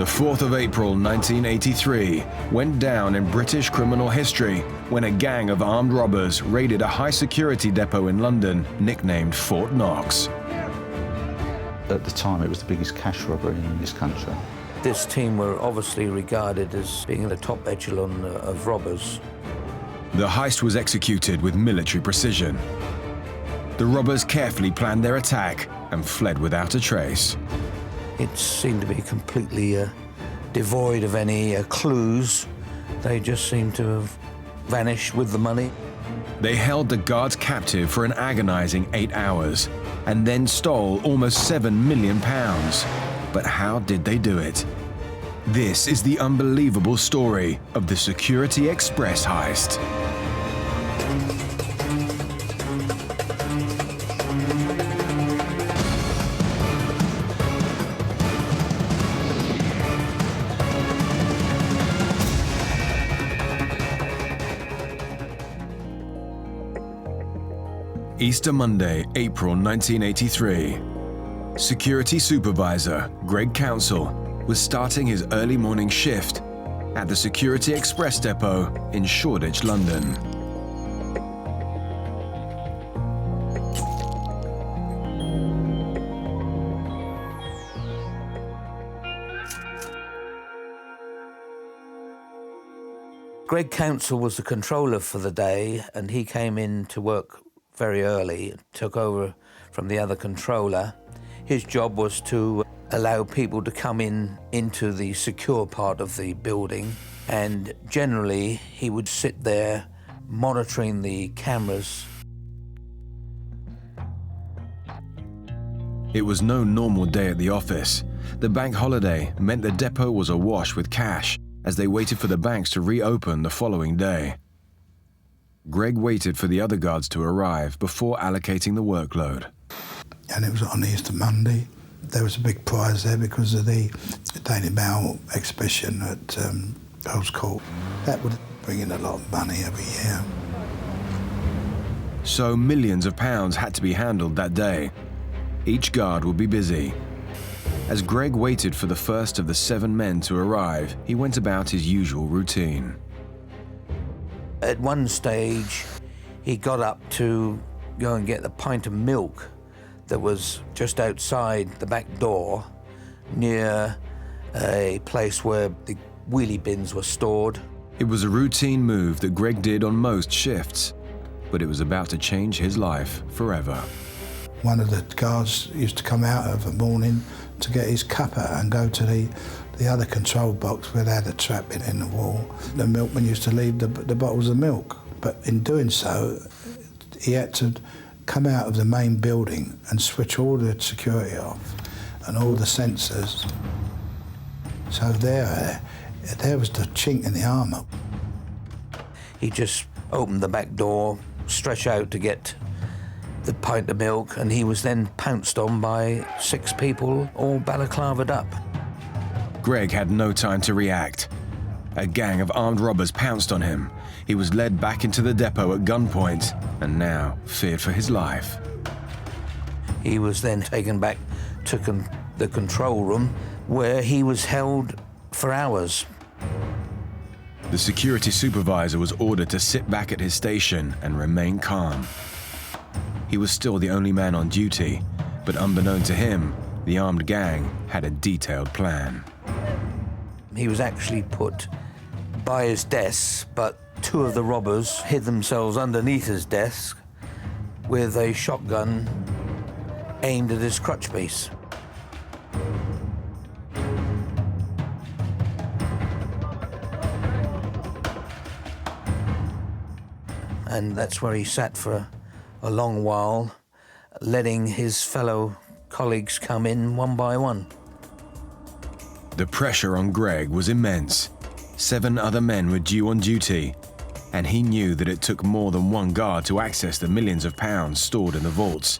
The 4th of April 1983 went down in British criminal history when a gang of armed robbers raided a high-security depot in London nicknamed Fort Knox. At the time, it was the biggest cash robbery in this country. This team were obviously regarded as being the top echelon of robbers. The heist was executed with military precision. The robbers carefully planned their attack and fled without a trace. It seemed to be completely devoid of any clues. They just seemed to have vanished with the money. They held the guards captive for an agonizing 8 hours and then stole almost £7 million. But how did they do it? This is the unbelievable story of the Security Express heist. Easter Monday, April 1983. Security supervisor Greg Counsell was starting his early morning shift at the Security Express depot in Shoreditch, London. Greg Counsell was the controller for the day, and he came in to work very early, took over from the other controller. His job was to allow people to come into the secure part of the building, and generally he would sit there monitoring the cameras. It was no normal day at the office. The bank holiday meant the depot was awash with cash as they waited for the banks to reopen the following day. Greg waited for the other guards to arrive before allocating the workload. And it was on Easter Monday. There was a big prize there because of the Daily Mail exhibition at Earl's Court. That would bring in a lot of money every year. So millions of pounds had to be handled that day. Each guard would be busy. As Greg waited for the first of the 7 men to arrive, he went about his usual routine. At one stage, he got up to go and get a pint of milk that was just outside the back door near a place where the wheelie bins were stored. It was a routine move that Greg did on most shifts, but it was about to change his life forever. One of the guards used to come out of the morning to get his cuppa and go to the other control box where they had a trap in the wall. The milkman used to leave the bottles of milk, but in doing so, he had to come out of the main building and switch all the security off and all the sensors. So there was the chink in the armour. He just opened the back door, stretched out to get the pint of milk, and he was then pounced on by 6 people, all balaclavaed up. Greg had no time to react. A gang of armed robbers pounced on him. He was led back into the depot at gunpoint and now feared for his life. He was then taken back to the control room where he was held for hours. The security supervisor was ordered to sit back at his station and remain calm. He was still the only man on duty, but unbeknown to him, the armed gang had a detailed plan. He was actually put by his desk, but 2 of the robbers hid themselves underneath his desk with a shotgun aimed at his crutch piece. And that's where he sat for a long while, letting his fellow colleagues come in one by one. The pressure on Greg was immense. 7 other men were due on duty, and he knew that it took more than one guard to access the millions of pounds stored in the vaults.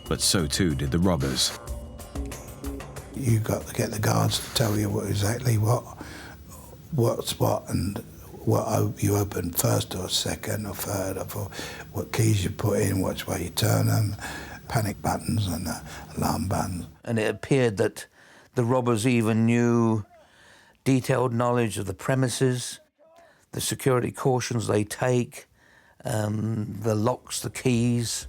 But so too did the robbers. You got to get the guards to tell you exactly what's what, and what you open first or second or third, or what keys you put in, which way you turn them, panic buttons and alarm buttons. And it appeared that the robbers even knew detailed knowledge of the premises, the security cautions they take, the locks, the keys.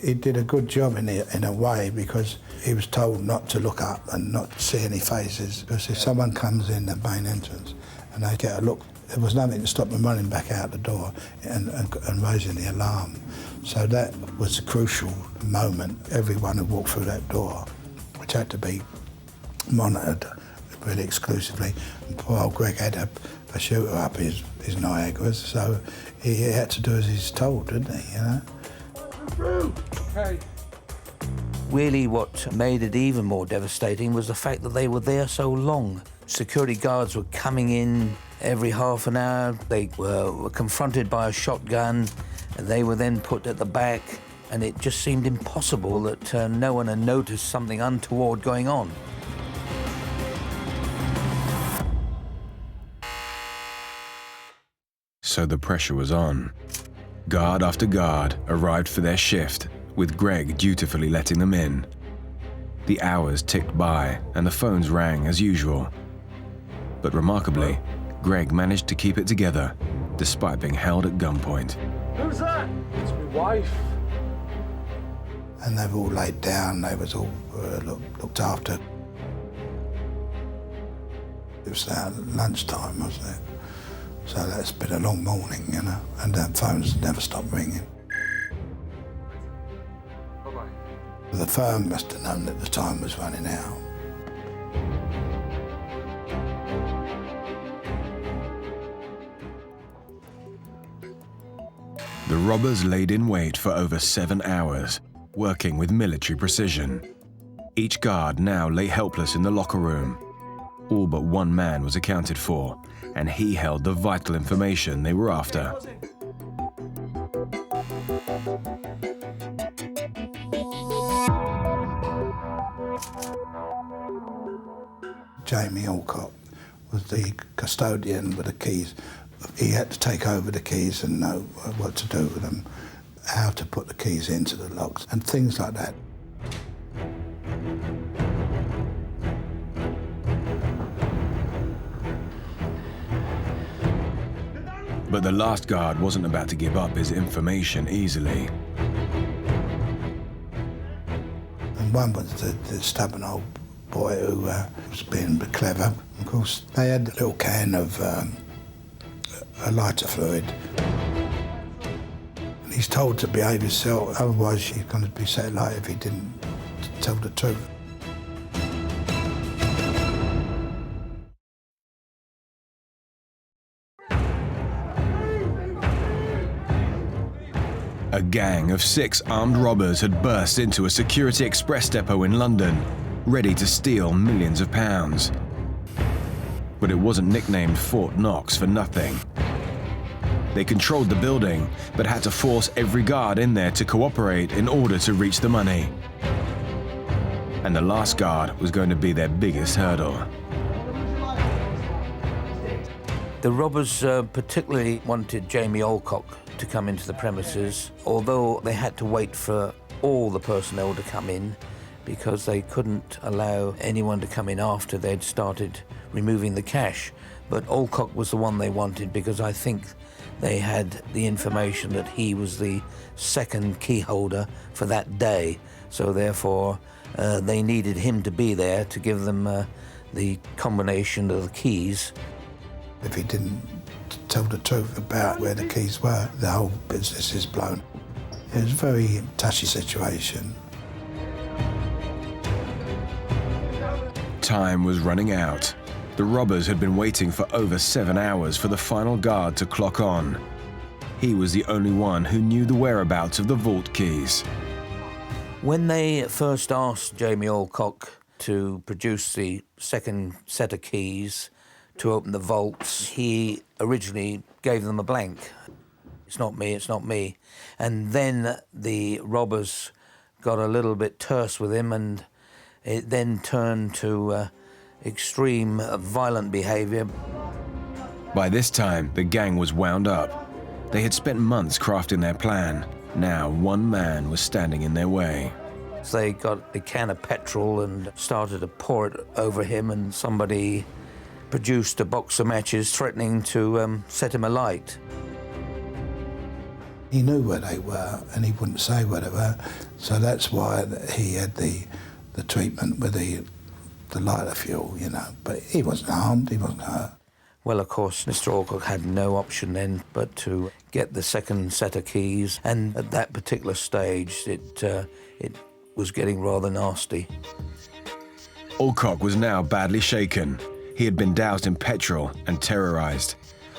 He did a good job in a way, because he was told not to look up and not see any faces, because if someone comes in the main entrance and they get a look, there was nothing to stop them running back out the door and raising the alarm. So that was a crucial moment. Everyone who walked through that door, which had to be monitored really exclusively. And poor old Greg had a shooter up his Niagaras, so he had to do as he's told, didn't he, you know? Okay. Really, what made it even more devastating was the fact that they were there so long. Security guards were coming in every half an hour. They were confronted by a shotgun, and they were then put at the back, and it just seemed impossible that no one had noticed something untoward going on. So the pressure was on. Guard after guard arrived for their shift, with Greg dutifully letting them in. The hours ticked by and the phones rang as usual. But remarkably, Greg managed to keep it together, despite being held at gunpoint. Who's that? It's my wife. And they were all laid down, they was all looked after. It was lunchtime, wasn't it? So that's been a long morning, you know, and the phones never stopped ringing. Bye-bye. The firm must have known that the time was running out. The robbers laid in wait for over 7 hours, working with military precision. Each guard now lay helpless in the locker room. All but one man was accounted for, and he held the vital information they were after. Jamie Alcock was the custodian with the keys. He had to take over the keys and know what to do with them, how to put the keys into the locks, and things like that. But the last guard wasn't about to give up his information easily. And one was the stubborn old boy who was being a bit clever. Of course, they had a little can of a lighter fluid. And he's told to behave himself, otherwise he's going to be set alight if he didn't tell the truth. A gang of 6 armed robbers had burst into a security express depot in London, ready to steal millions of pounds. But it wasn't nicknamed Fort Knox for nothing. They controlled the building, but had to force every guard in there to cooperate in order to reach the money. And the last guard was going to be their biggest hurdle. The robbers particularly wanted Jamie Alcock to come into the premises, although they had to wait for all the personnel to come in because they couldn't allow anyone to come in after they'd started removing the cash. But Alcock was the one they wanted because I think they had the information that he was the second key holder for that day. So therefore, they needed him to be there to give them the combination of the keys. If he didn't tell the truth about where the keys were, the whole business is blown. It was a very touchy situation. Time was running out. The robbers had been waiting for over 7 hours for the final guard to clock on. He was the only one who knew the whereabouts of the vault keys. When they first asked Jamie Alcock to produce the second set of keys to open the vaults, he originally gave them a blank. It's not me, it's not me. And then the robbers got a little bit terse with him, and it then turned to extreme violent behaviour. By this time, the gang was wound up. They had spent months crafting their plan. Now, one man was standing in their way. So they got a can of petrol and started to pour it over him, and somebody produced a box of matches threatening to set him alight. He knew where they were and he wouldn't say where they were, so that's why he had the treatment with the lighter fuel, you know. But he wasn't harmed, he wasn't hurt. Well, of course, Mr. Alcock had no option then but to get the second set of keys, and at that particular stage it was getting rather nasty. Alcock was now badly shaken. He had been doused in petrol and terrorized.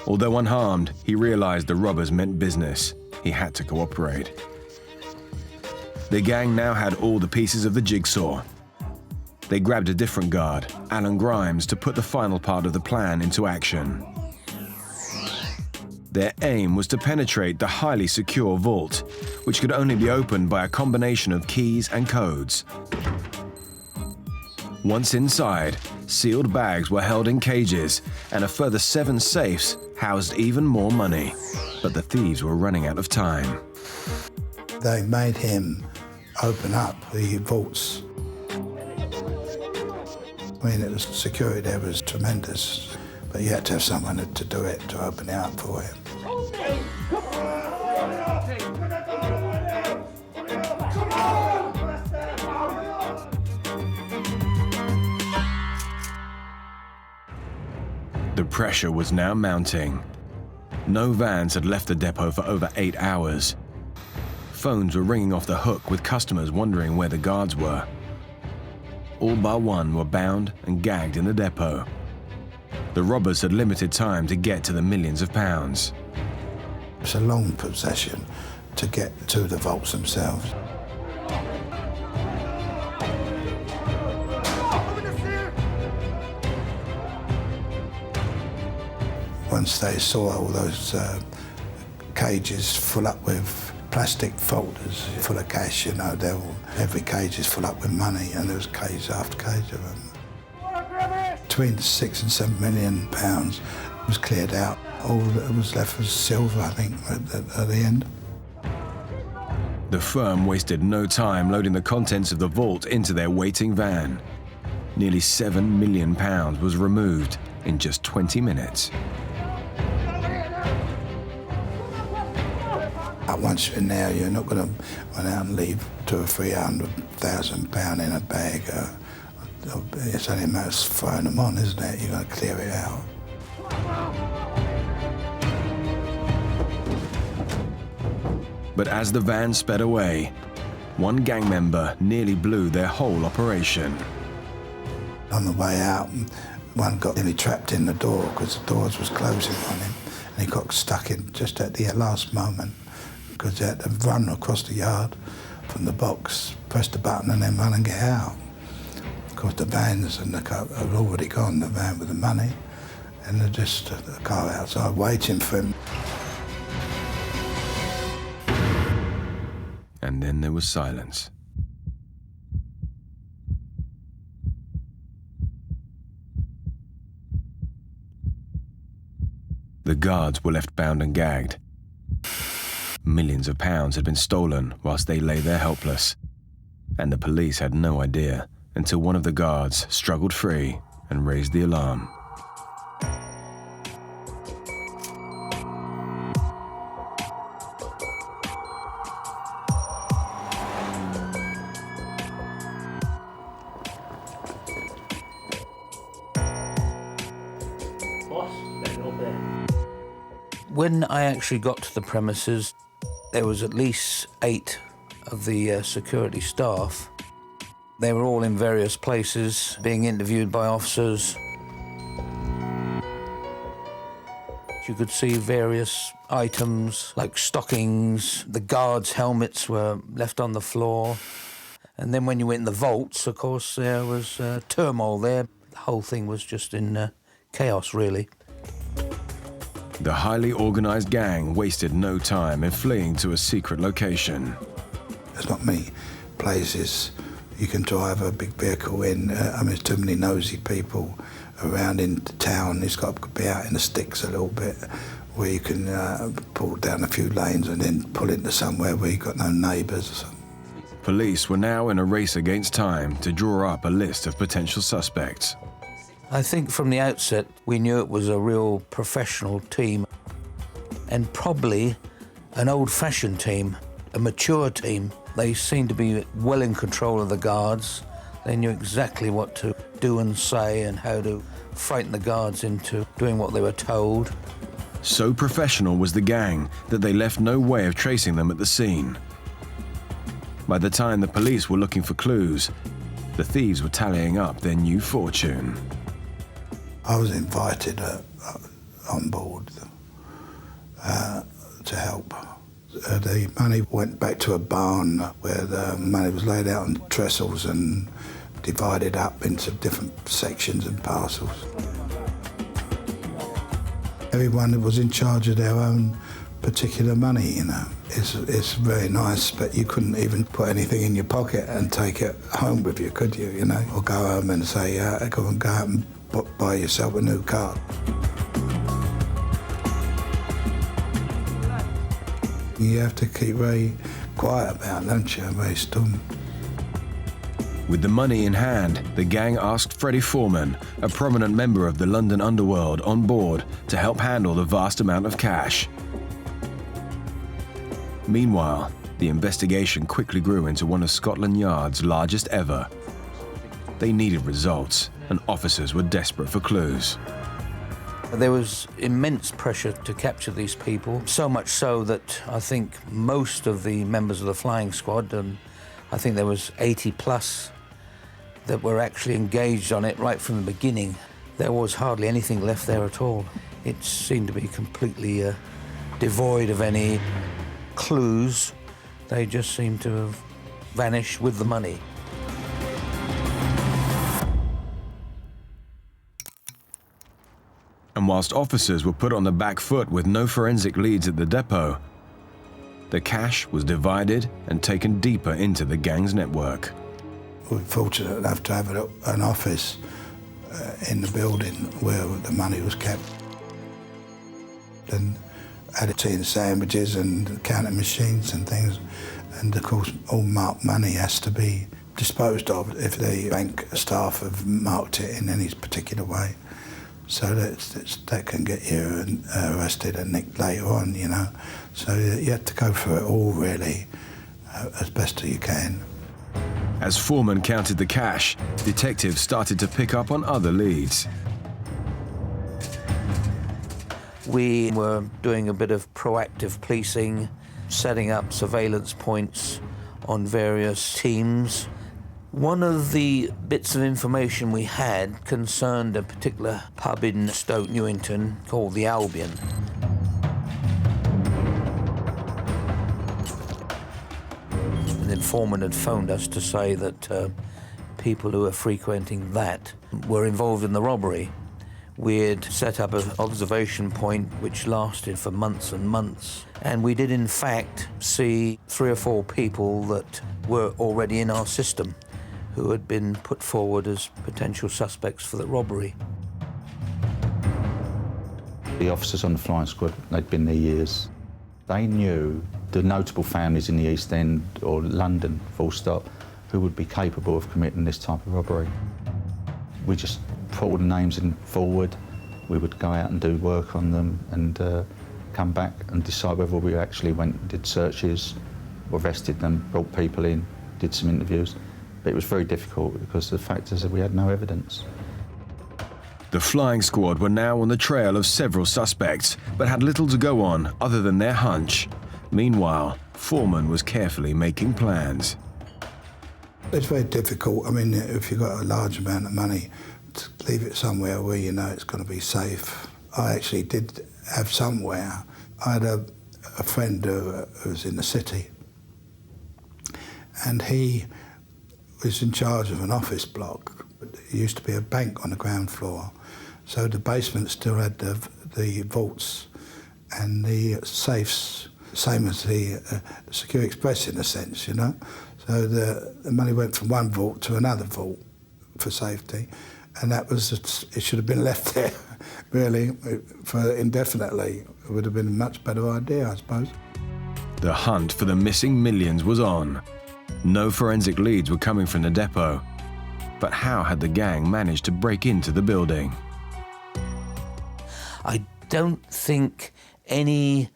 Although unharmed, he realized the robbers meant business. He had to cooperate. The gang now had all the pieces of the jigsaw. They grabbed a different guard, Alan Grimes, to put the final part of the plan into action. Their aim was to penetrate the highly secure vault, which could only be opened by a combination of keys and codes. Once inside, sealed bags were held in cages, and a further 7 safes housed even more money. But the thieves were running out of time. They made him open up the vaults. I mean, it was security there was tremendous, but you had to have someone to do it, to open it up for him. The pressure was now mounting. No vans had left the depot for over 8 hours. Phones were ringing off the hook with customers wondering where the guards were. All but one were bound and gagged in the depot. The robbers had limited time to get to the millions of pounds. It's a long procession to get to the vaults themselves. Once they saw all those cages full up with plastic folders full of cash, you know, every cage is full up with money, and there was cage after cage of them. Between 6 and 7 million pounds was cleared out. All that was left was silver, I think, at the end. The firm wasted no time loading the contents of the vault into their waiting van. Nearly £7 million was removed in just 20 minutes. Once you're in there, you're not going to run out and leave £200,000 or £300,000 in a bag. It's only a matter of throwing them on, isn't it? You've got to clear it out. But as the van sped away, one gang member nearly blew their whole operation. On the way out, one got nearly trapped in the door because the doors was closing on him, and he got stuck in just at the last moment, because he had to run across the yard from the box, press the button and then run and get out. Of course, the vans and the car had already gone, the van with the money, and they're just the car outside waiting for him. And then there was silence. The guards were left bound and gagged. Millions of pounds had been stolen whilst they lay there helpless, and the police had no idea until one of the guards struggled free and raised the alarm. When I actually got to the premises, there was at least 8 of the security staff. They were all in various places, being interviewed by officers. You could see various items, like stockings. The guards' helmets were left on the floor. And then when you went in the vaults, of course, there was turmoil there. The whole thing was just in chaos, really. The highly organized gang wasted no time in fleeing to a secret location. There's not many places you can drive a big vehicle in. There's too many nosy people around in town. It's got to be out in the sticks a little bit, where you can pull down a few lanes and then pull into somewhere where you've got no neighbours or something. Police were now in a race against time to draw up a list of potential suspects. I think from the outset we knew it was a real professional team, and probably an old-fashioned team, a mature team. They seemed to be well in control of the guards. They knew exactly what to do and say and how to frighten the guards into doing what they were told. So professional was the gang that they left no way of tracing them at the scene. By the time the police were looking for clues, the thieves were tallying up their new fortune. I was invited on board to help. The money went back to a barn where the money was laid out on trestles and divided up into different sections and parcels. Everyone was in charge of their own particular money, you know. It's very nice, but you couldn't even put anything in your pocket and take it home with you, could you, you know? Or go home and say, go out and buy yourself a new car. You have to keep very quiet about it, don't you? Very stum. With the money in hand, the gang asked Freddie Foreman, a prominent member of the London underworld, on board to help handle the vast amount of cash. Meanwhile, the investigation quickly grew into one of Scotland Yard's largest ever. They needed results, and officers were desperate for clues. There was immense pressure to capture these people, so much so that I think most of the members of the flying squad, and I think there was 80 plus, that were actually engaged on it right from the beginning. There was hardly anything left there at all. It seemed to be completely devoid of any clues. They just seemed to have vanished with the money. And whilst officers were put on the back foot with no forensic leads at the depot, the cash was divided and taken deeper into the gang's network. We were fortunate enough to have an office in the building where the money was kept. And had tea and sandwiches and counting machines and things. And of course, all marked money has to be disposed of if the bank staff have marked it in any particular way. So that can get you arrested and nicked later on, you know. So you have to go through it all, really, as best as you can. As Foreman counted the cash, detectives started to pick up on other leads. We were doing a bit of proactive policing, setting up surveillance points on various teams. One of the bits of information we had concerned a particular pub in Stoke Newington called the Albion. An informant had phoned us to say that people who were frequenting that were involved in the robbery. We had set up an observation point which lasted for months and months, and we did in fact see 3 or 4 people that were already in our system who had been put forward as potential suspects for the robbery. The officers on the flying squad, they'd been there years. They knew the notable families in the East End or London, full stop, who would be capable of committing this type of robbery. We just put all the names in forward. We would go out and do work on them and come back and decide whether we actually went and did searches, arrested them, brought people in, did some interviews. But it was very difficult because the fact is that we had no evidence. The flying squad were now on the trail of several suspects, but had little to go on other than their hunch. Meanwhile, Foreman was carefully making plans. It's very difficult. I mean, if you've got a large amount of money, to leave it somewhere where you know it's going to be safe. I actually did have somewhere. I had a friend who was in the city, and he was in charge of an office block. It used to be a bank on the ground floor, so the basement still had the vaults and the safes, same as the Secure Express in a sense, you know. So the money went from one vault to another vault for safety, and that was, it should have been left there, really, for indefinitely. It would have been a much better idea, I suppose. The hunt for the missing millions was on. No forensic leads were coming from the depot. But how had the gang managed to break into the building? I don't think any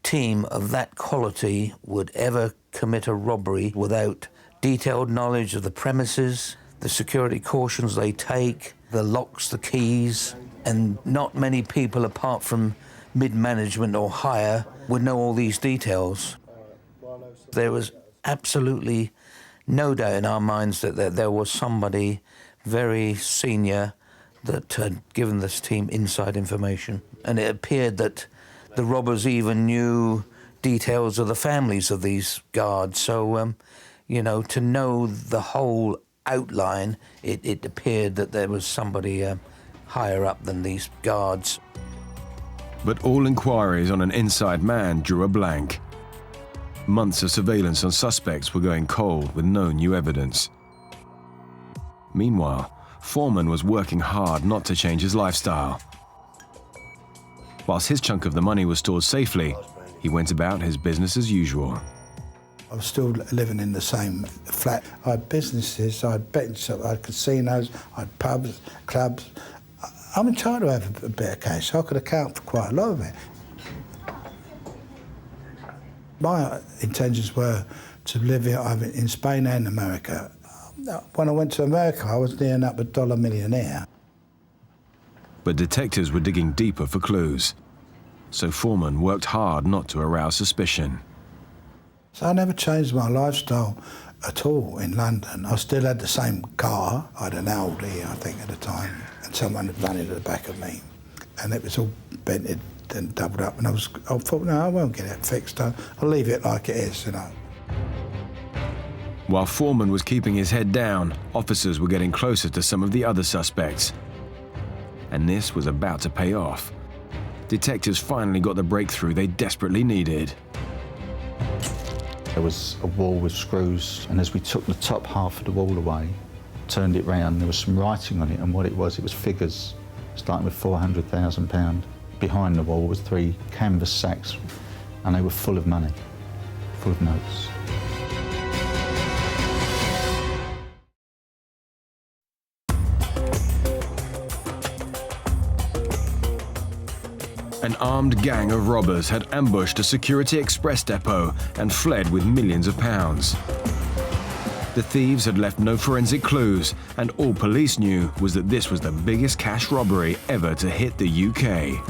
team of that quality would ever commit a robbery without detailed knowledge of the premises, the security cautions they take, the locks, the keys, and not many people apart from mid-management or higher would know all these details. There was absolutely no doubt in our minds that there was somebody very senior that had given this team inside information. And it appeared that the robbers even knew details of the families of these guards. So, you know, to know the whole outline, it appeared that there was somebody higher up than these guards. But all inquiries on an inside man drew a blank. Months of surveillance on suspects were going cold with no new evidence. Meanwhile, Foreman was working hard not to change his lifestyle. Whilst his chunk of the money was stored safely, he went about his business as usual. I was still living in the same flat. I had businesses, I had betting shops, I had casinos, I had pubs, clubs. I'm entitled to have a bit of cash. I could account for quite a lot of it. My intentions were to live in Spain and America. When I went to America, I was near up a dollar millionaire. But detectives were digging deeper for clues, so Foreman worked hard not to arouse suspicion. So I never changed my lifestyle at all in London. I still had the same car. I had an Audi, I think, at the time, and someone had run into the back of me, and it was all bented and doubled up, and I thought, no, I won't get it fixed. I'll leave it like it is, you know. While Foreman was keeping his head down, officers were getting closer to some of the other suspects. And this was about to pay off. Detectives finally got the breakthrough they desperately needed. There was a wall with screws, and as we took the top half of the wall away, turned it round, there was some writing on it, and what it was figures, starting with £400,000. Behind the wall was 3 canvas sacks, and they were full of money, full of notes. An armed gang of robbers had ambushed a security express depot and fled with millions of pounds. The thieves had left no forensic clues, and all police knew was that this was the biggest cash robbery ever to hit the UK.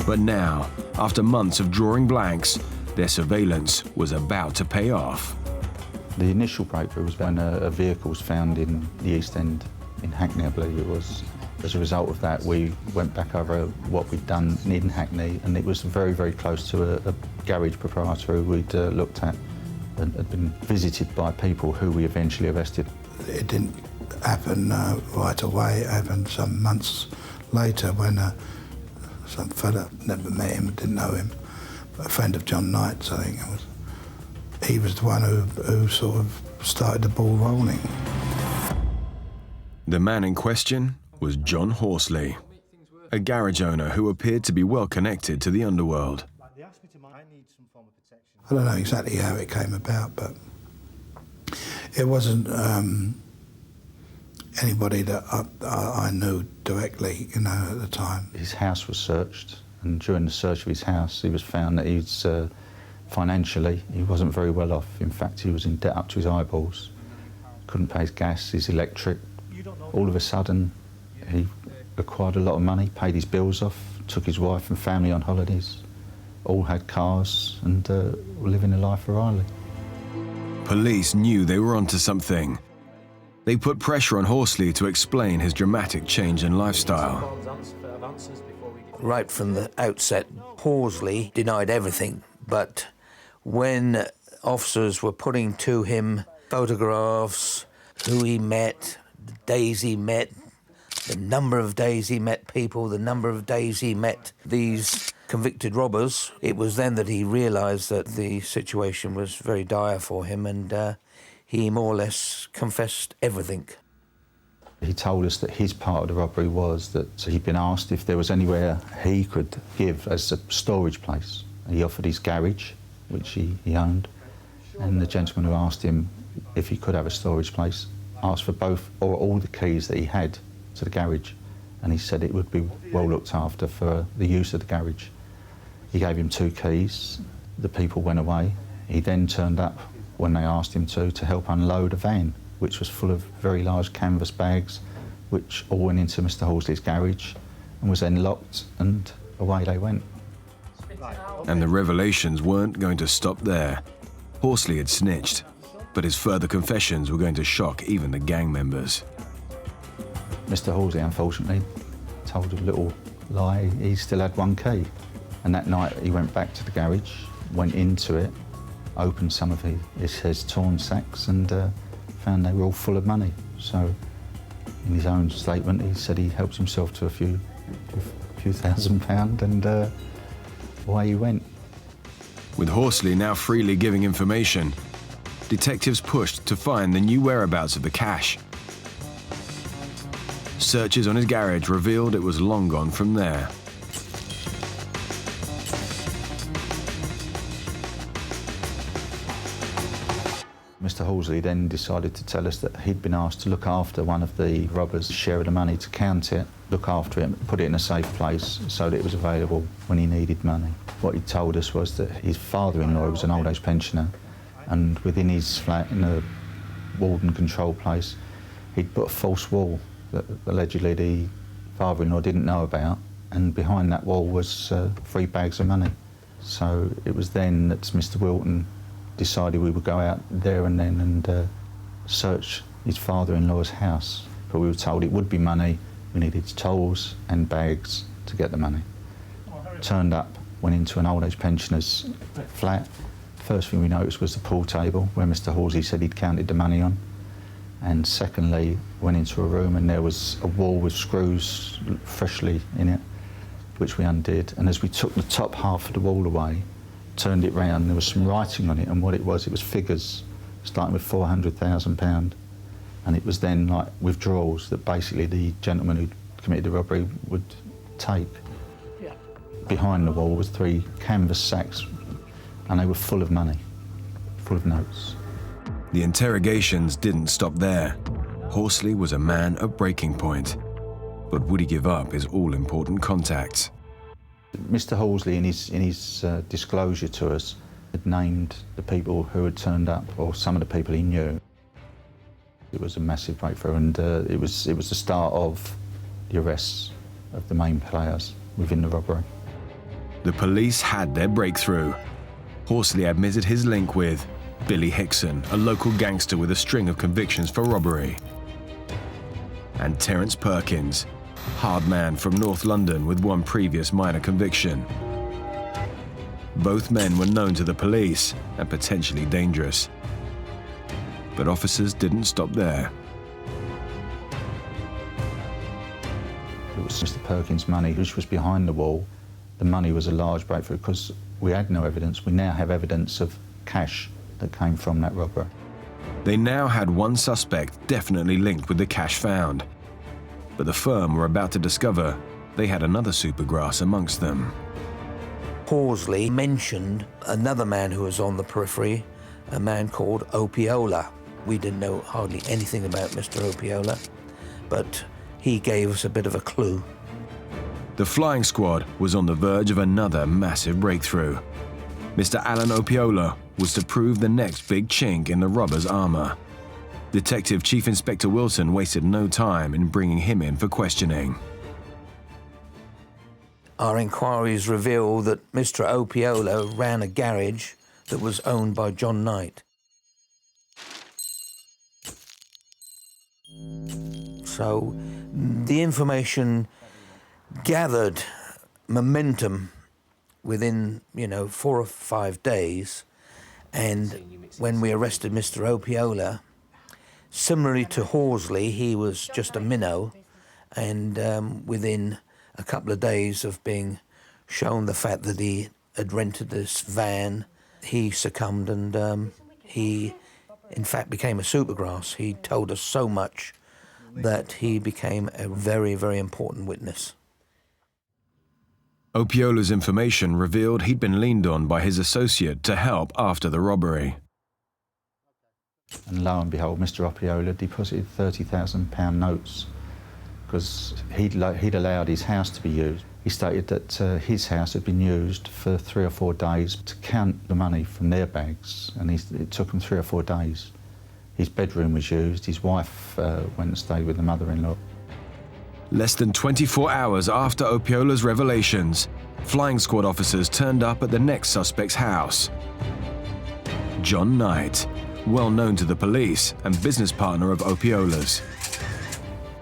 But now, after months of drawing blanks, their surveillance was about to pay off. The initial breakthrough was when a vehicle was found in the East End, in Hackney, I believe it was. As a result of that, we went back over what we'd done in Hackney, and it was very, very close to a garage proprietor who we'd looked at and had been visited by people who we eventually arrested. It didn't happen right away. It happened some months later when some fella, never met him, didn't know him, a friend of John Knight's, I think it was. He was the one who sort of started the ball rolling. The man in question was John Horsley, a garage owner who appeared to be well connected to the underworld. I don't know exactly how it came about, but it wasn't anybody that I knew directly, you know, at the time. His house was searched, and during the search of his house, it was found that he's financially, he wasn't very well off. In fact, he was in debt up to his eyeballs. Couldn't pay his gas, his electric. All of a sudden, he acquired a lot of money, paid his bills off, took his wife and family on holidays, all had cars, and were living a life for Riley. Police knew they were onto something. They put pressure on Horsley to explain his dramatic change in lifestyle. Right from the outset, Horsley denied everything, but when officers were putting to him photographs, who he met, the days he met, the number of days he met people, the number of days he met these convicted robbers, it was then that he realised that the situation was very dire for him, and he more or less confessed everything. He told us that his part of the robbery was that he'd been asked if there was anywhere he could give as a storage place. He offered his garage, which he owned, and the gentleman who asked him if he could have a storage place asked for both or all the keys that he had to the garage, and he said it would be well looked after for the use of the garage. He gave him 2 keys. The people went away. He then turned up when they asked him to help unload a van, which was full of very large canvas bags, which all went into Mr. Horsley's garage and was then locked, and away they went. And the revelations weren't going to stop there. Horsley had snitched, but his further confessions were going to shock even the gang members. Mr. Horsley, unfortunately, told a little lie. He still had 1 key. And that night he went back to the garage, went into it, opened some of his torn sacks and found they were all full of money. So in his own statement, he said he helped himself to a few £1,000 and away he went. With Horsley now freely giving information, detectives pushed to find the new whereabouts of the cash. Searches on his garage revealed it was long gone from there. Mr. Horsley then decided to tell us that he'd been asked to look after one of the robbers' share of the money, to count it, look after it, put it in a safe place so that it was available when he needed money. What he told us was that his father-in-law was an old age pensioner, and within his flat in a warden control place, he'd put a false wall that allegedly the father-in-law didn't know about, and behind that wall was 3 bags of money. So it was then that Mr. Wilton decided we would go out there and then and search his father-in-law's house. But we were told it would be money. We needed tolls and bags to get the money. Turned up, went into an old age pensioner's flat. First thing we noticed was the pool table where Mr. Horsley said he'd counted the money on. And secondly, went into a room and there was a wall with screws freshly in it, which we undid. And as we took the top half of the wall away, turned it round, there was some writing on it, and what it was figures starting with £400,000, and it was then like withdrawals that basically the gentleman who committed the robbery would take. Yeah. Behind the wall was 3 canvas sacks, and they were full of money, full of notes. The interrogations didn't stop there. Horsley was a man at breaking point. But would he give up his all-important contacts? Mr. Horsley, in his disclosure to us, had named the people who had turned up, or some of the people he knew. It was a massive breakthrough, and it was the start of the arrests of the main players within the robbery. The police had their breakthrough. Horsley admitted his link with Billy Hickson, a local gangster with a string of convictions for robbery, and Terence Perkins, hard man from North London with 1 previous minor conviction. Both men were known to the police and potentially dangerous. But officers didn't stop there. It was Mr. Perkins' money, which was behind the wall. The money was a large breakthrough because we had no evidence. We now have evidence of cash that came from that robbery. They now had 1 suspect definitely linked with the cash found. But the firm were about to discover they had another supergrass amongst them. Horsley mentioned another man who was on the periphery, a man called Opiola. We didn't know hardly anything about Mr. Opiola, but he gave us a bit of a clue. The flying squad was on the verge of another massive breakthrough. Mr. Alan Opiola was to prove the next big chink in the robber's armor. Detective Chief Inspector Wilson wasted no time in bringing him in for questioning. Our inquiries reveal that Mr. Opiola ran a garage that was owned by John Knight. So the information gathered momentum within, 4 or 5 days, and when we arrested Mr. Opiola, similarly to Horsley, he was just a minnow, and within a couple of days of being shown the fact that he had rented this van, he succumbed, and he, in fact, became a supergrass. He told us so much that he became a very, very important witness. Opiola's information revealed he'd been leaned on by his associate to help after the robbery. And lo and behold, Mr. Ordeal deposited £30,000 notes because he'd allowed his house to be used. He stated that his house had been used for 3 or 4 days to count the money from their bags, and it took him 3 or 4 days. His bedroom was used, his wife went and stayed with the mother-in-law. Less than 24 hours after Ordeal's revelations, flying squad officers turned up at the next suspect's house. John Knight, well known to the police and business partner of Ordeal's.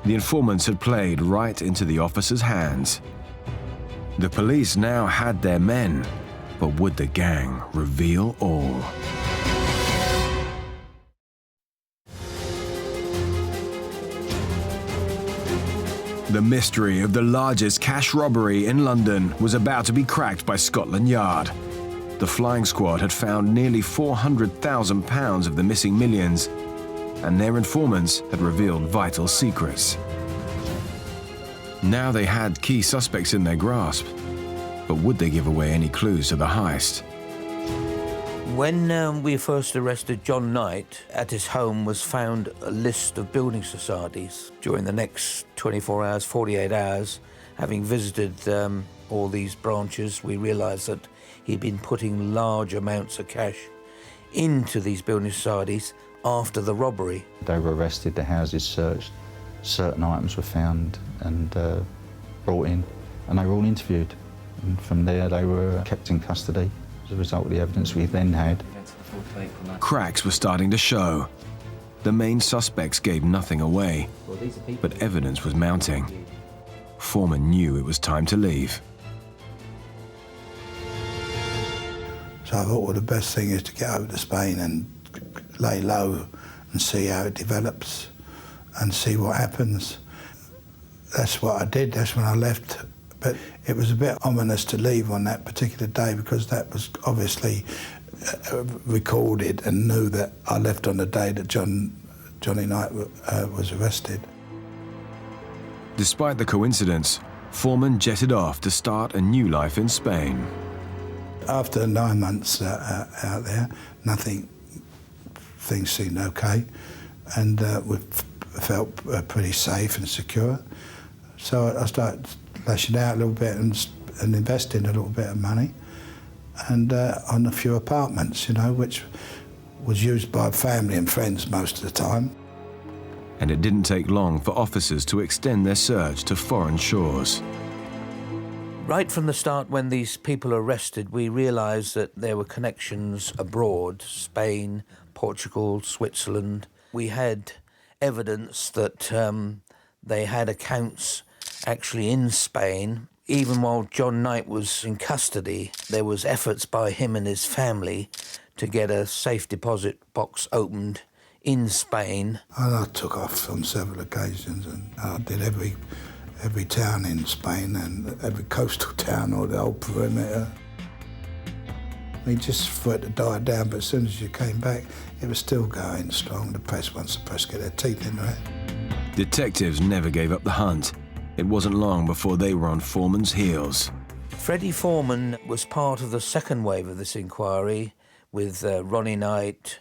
The informants had played right into the officers' hands. The police now had their men, but would the gang reveal all? The mystery of the largest cash robbery in London was about to be cracked by Scotland Yard. The flying squad had found nearly £400,000 of the missing millions, and their informants had revealed vital secrets. Now they had key suspects in their grasp, but would they give away any clues to the heist? When we first arrested John Knight, at his home was found a list of building societies. During the next 24 hours, 48 hours, having visited all these branches, we realised that he'd been putting large amounts of cash into these building societies after the robbery. They were arrested, the houses searched, certain items were found and brought in, and they were all interviewed. And from there they were kept in custody as a result of the evidence we then had. Cracks were starting to show. The main suspects gave nothing away, but evidence was mounting. Foreman knew it was time to leave. So I thought, well, the best thing is to get over to Spain and lay low and see how it develops and see what happens. That's what I did. That's when I left. But it was a bit ominous to leave on that particular day because that was obviously recorded and knew that I left on the day that Johnny Knight was arrested. Despite the coincidence, Foreman jetted off to start a new life in Spain. After 9 months out there, things seemed okay, and we felt pretty safe and secure. So I started lashing out a little bit and investing a little bit of money, and on a few apartments, which was used by family and friends most of the time. And it didn't take long for officers to extend their search to foreign shores. Right from the start, when these people were arrested, we realised that there were connections abroad, Spain, Portugal, Switzerland. We had evidence that they had accounts actually in Spain. Even while John Knight was in custody, there was efforts by him and his family to get a safe deposit box opened in Spain. And I took off on several occasions, and I did every town in Spain and every coastal town or the whole perimeter. I mean, just for it to die down, but as soon as you came back, it was still going strong. The press, once the press get their teeth into it. Detectives never gave up the hunt. It wasn't long before they were on Foreman's heels. Freddie Foreman was part of the second wave of this inquiry with Ronnie Knight,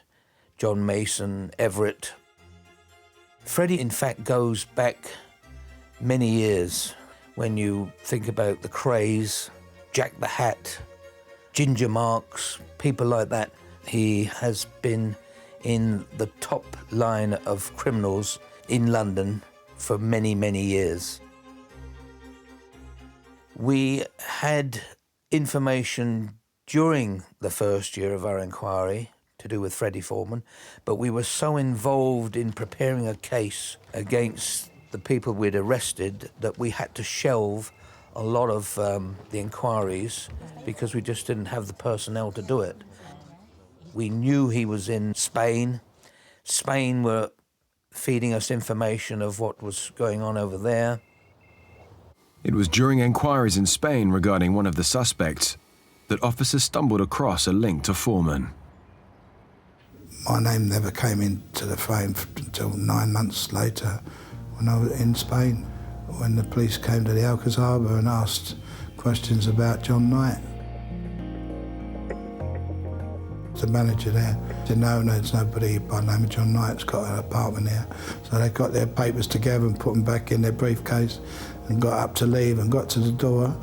John Mason, Everett. Freddie, in fact, goes back many years. When you think about the Craze, Jack the Hat, Ginger Marks, people like that, he has been in the top line of criminals in London for many, many years. We had information during the first year of our inquiry to do with Freddie Foreman, but we were so involved in preparing a case against the people we'd arrested that we had to shelve a lot of the inquiries because we just didn't have the personnel to do it. We knew he was in Spain. Spain were feeding us information of what was going on over there. It was during inquiries in Spain regarding one of the suspects that officers stumbled across a link to Foreman. My name never came into the frame until 9 months later when I was in Spain, when the police came to the Alcazaba and asked questions about John Knight. the manager there. He said, no, there's nobody by the name of John Knight's got an apartment here. So they got their papers together and put them back in their briefcase and got up to leave and got to the door.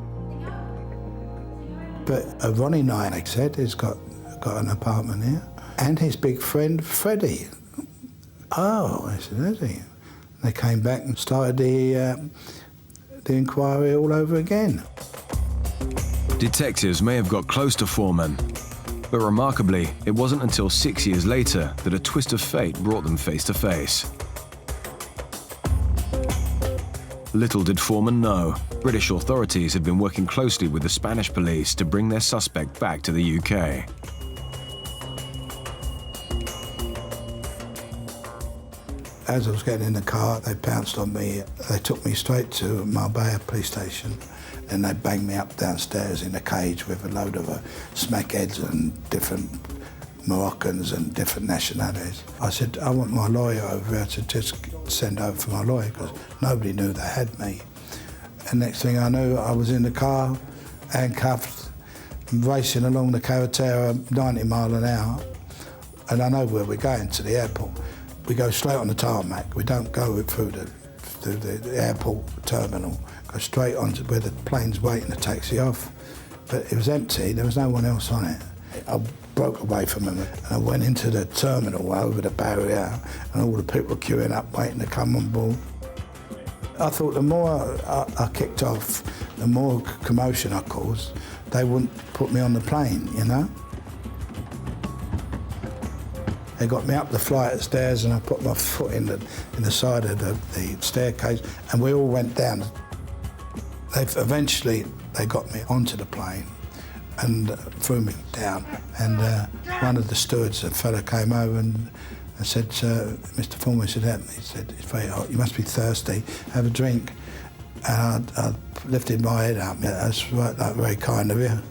But Ronnie Knight, they said, has got an apartment here. And his big friend, Freddie. Oh, I said, has he? They came back and started the inquiry all over again. Detectives may have got close to Foreman, but remarkably, it wasn't until 6 years later that a twist of fate brought them face to face. Little did Foreman know, British authorities had been working closely with the Spanish police to bring their suspect back to the UK. As I was getting in the car, they pounced on me. They took me straight to Marbella police station, and they banged me up downstairs in a cage with a load of smackheads and different Moroccans and different nationalities. I said, I want my lawyer over here to just send over for my lawyer, because nobody knew they had me. And next thing I knew, I was in the car, handcuffed, racing along the carretera 90 mile an hour, and I know where we're going, to the airport. We go straight on the tarmac. We don't go through the airport terminal. Go straight on to where the plane's waiting to taxi off. But it was empty. There was no one else on it. I broke away from them and I went into the terminal over the barrier, and all the people were queuing up waiting to come on board. I thought the more I kicked off, the more commotion I caused, they wouldn't put me on the plane, you know? They got me up the flight of stairs, and I put my foot in the side of the staircase, and we all went down. Eventually, they got me onto the plane and threw me down. And one of the stewards, a fella, came over and said, Mr. Foreman, he said, it's very hot, you must be thirsty, have a drink. And I lifted my head up, that's right, like, very kind of you, you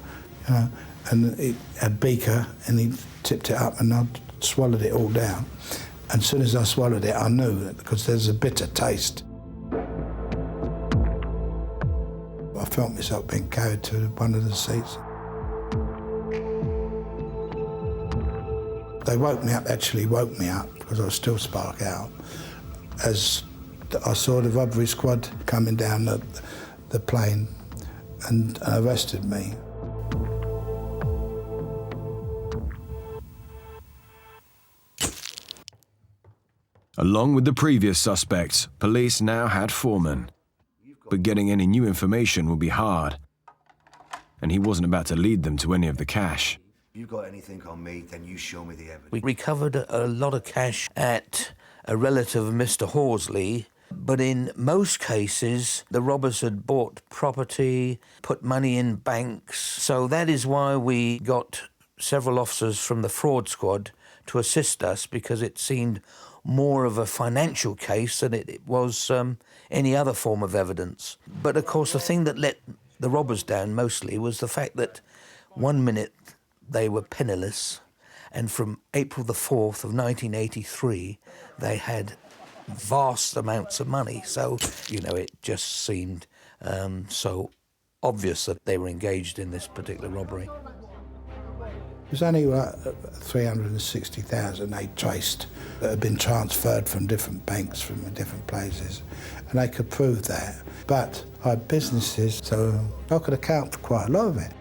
know. And a beaker, and he tipped it up, and I swallowed it all down. And as soon as I swallowed it, I knew that, because there's a bitter taste. I felt myself being carried to one of the seats. They actually woke me up, because I was still spark out, as I saw the robbery squad coming down the plane and arrested me. Along with the previous suspects, police now had Foreman. But getting any new information would be hard, and he wasn't about to lead them to any of the cash. If you've got anything on me, then you show me the evidence. We recovered a lot of cash at a relative of Mr. Horsley, but in most cases, the robbers had bought property, put money in banks. So that is why we got several officers from the fraud squad to assist us, because it seemed more of a financial case than it was any other form of evidence. But of course, the thing that let the robbers down mostly was the fact that one minute they were penniless, and from April the 4th of 1983, they had vast amounts of money. So, you know, it just seemed so obvious that they were engaged in this particular robbery. It was only 360,000 they traced that had been transferred from different banks, from different places, and they could prove that. But I had businesses, so I could account for quite a lot of it.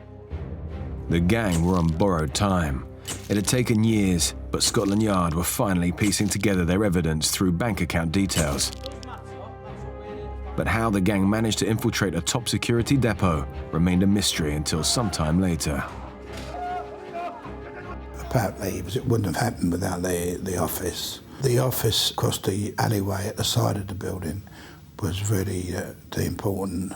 The gang were on borrowed time. It had taken years, but Scotland Yard were finally piecing together their evidence through bank account details. But how the gang managed to infiltrate a top security depot remained a mystery until some time later. Apparently, it wouldn't have happened without the office. The office across the alleyway at the side of the building was really the important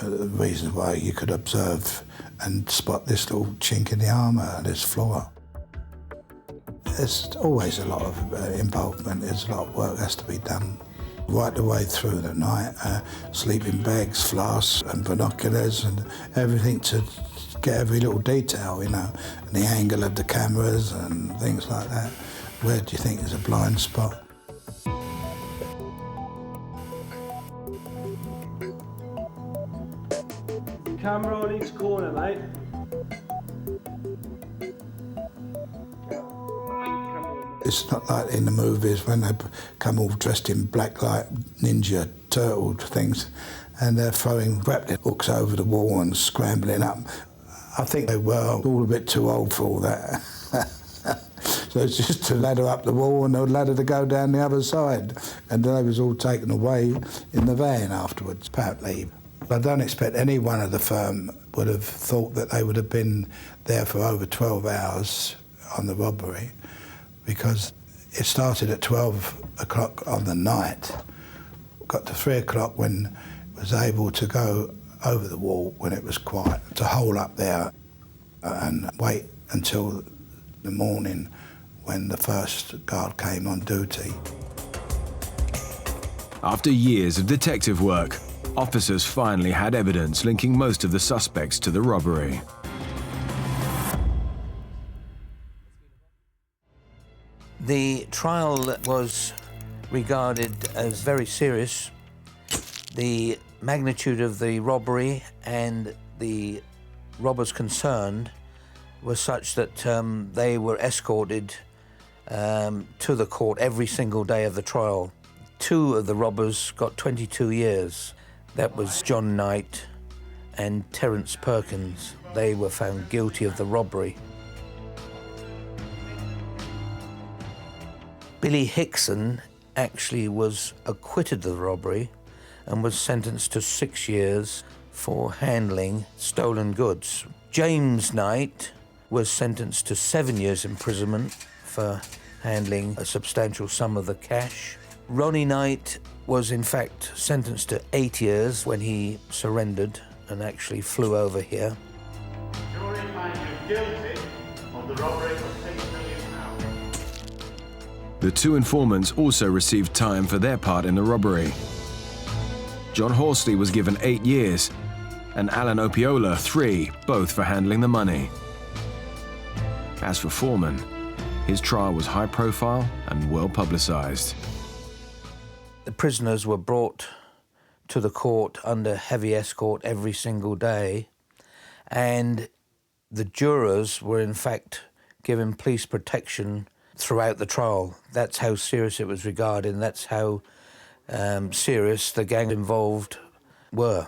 reason why you could observe and spot this little chink in the armour, this floor. There's always a lot of involvement, there's a lot of work that has to be done. Right the way through the night, sleeping bags, flasks and binoculars and everything to get every little detail, you know, and the angle of the cameras and things like that. Where do you think is a blind spot? Camera on each corner, mate. It's not like in the movies when they come all dressed in black like ninja turtle things and they're throwing grappling hooks over the wall and scrambling up. I think they were all a bit too old for all that. So it's just to ladder up the wall and a ladder to go down the other side. And they was all taken away in the van afterwards, apparently. I don't expect any one of the firm would have thought that they would have been there for over 12 hours on the robbery, because it started at 12 o'clock on the night, got to 3 o'clock when it was able to go over the wall when it was quiet, to hole up there and wait until the morning when the first guard came on duty. After years of detective work, officers finally had evidence linking most of the suspects to the robbery. The trial was regarded as very serious. The magnitude of the robbery and the robbers concerned was such that they were escorted to the court every single day of the trial. 2 of the robbers got 22 years. That was John Knight and Terence Perkins. They were found guilty of the robbery. Billy Hickson actually was acquitted of the robbery and was sentenced to 6 years for handling stolen goods. James Knight was sentenced to 7 years imprisonment for handling a substantial sum of the cash. Ronnie Knight was in fact sentenced to 8 years when he surrendered and actually flew over here. Jury finds you guilty of the robbery of £6 million. The 2 informants also received time for their part in the robbery. John Horsley was given 8 years, and Alan Opiola 3, both for handling the money. As for Foreman, his trial was high profile and well publicized. The prisoners were brought to the court under heavy escort every single day, and the jurors were in fact given police protection throughout the trial. That's how serious it was regarded, and that's how serious the gang involved were.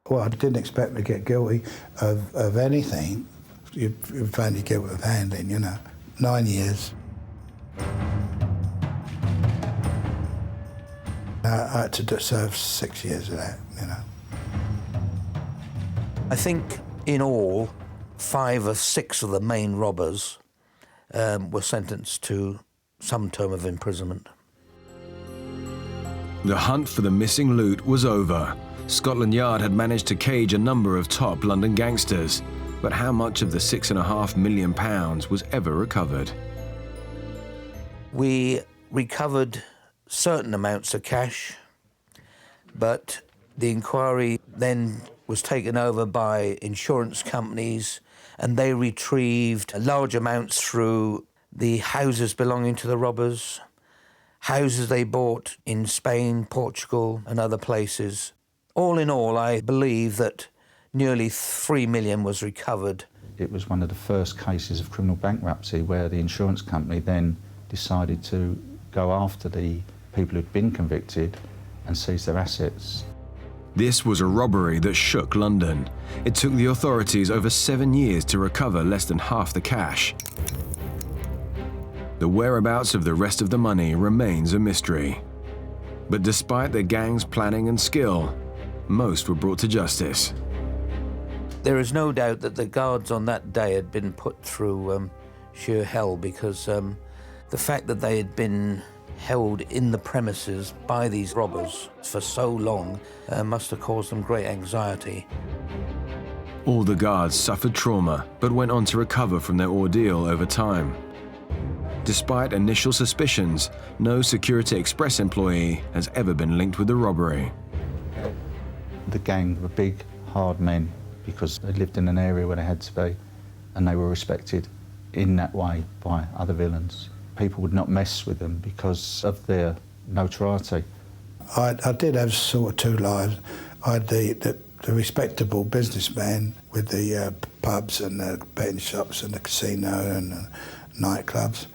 Well, I didn't expect me to get guilty of anything. You'd find you guilty of handling, you know. 9 years. I had to serve 6 years of that, you know. I think in all, 5 or 6 of the main robbers were sentenced to some term of imprisonment. The hunt for the missing loot was over. Scotland Yard had managed to cage a number of top London gangsters, but how much of the £6.5 million was ever recovered? We recovered certain amounts of cash, but the inquiry then was taken over by insurance companies, and they retrieved large amounts through the houses belonging to the robbers, houses they bought in Spain, Portugal, and other places. All in all, I believe that nearly £3 million was recovered. It was one of the first cases of criminal bankruptcy where the insurance company then decided to go after the people who'd been convicted and seize their assets. This was a robbery that shook London. It took the authorities over 7 years to recover less than half the cash. The whereabouts of the rest of the money remains a mystery. But despite the gang's planning and skill, most were brought to justice. There is no doubt that the guards on that day had been put through sheer hell, because the fact that they had been held in the premises by these robbers for so long must have caused them great anxiety. All the guards suffered trauma, but went on to recover from their ordeal over time. Despite initial suspicions, no Security Express employee has ever been linked with the robbery. The gang were big, hard men because they lived in an area where they had to be, and they were respected in that way by other villains. People would not mess with them because of their notoriety. I did have sort of 2 lives. I had the respectable businessman with the pubs and the betting shops and the casino and nightclubs.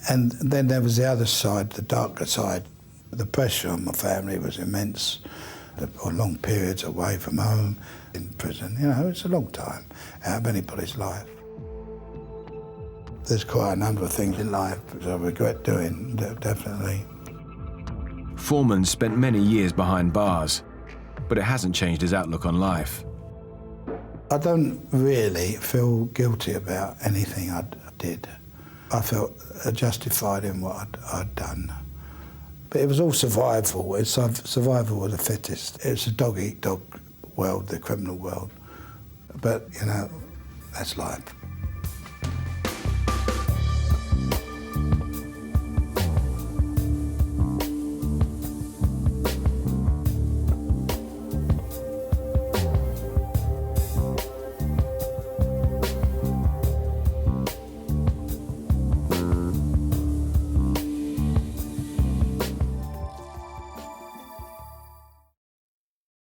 And then there was the other side, the darker side. The pressure on my family was immense. Or long periods away from home, in prison. You know, it's a long time out of anybody's life. There's quite a number of things in life which I regret doing, definitely. Foreman spent many years behind bars, but it hasn't changed his outlook on life. I don't really feel guilty about anything I did. I felt justified in what I'd done. But it was all survival. It's survival of the fittest. It's a dog-eat-dog world, the criminal world. But, you know, that's life.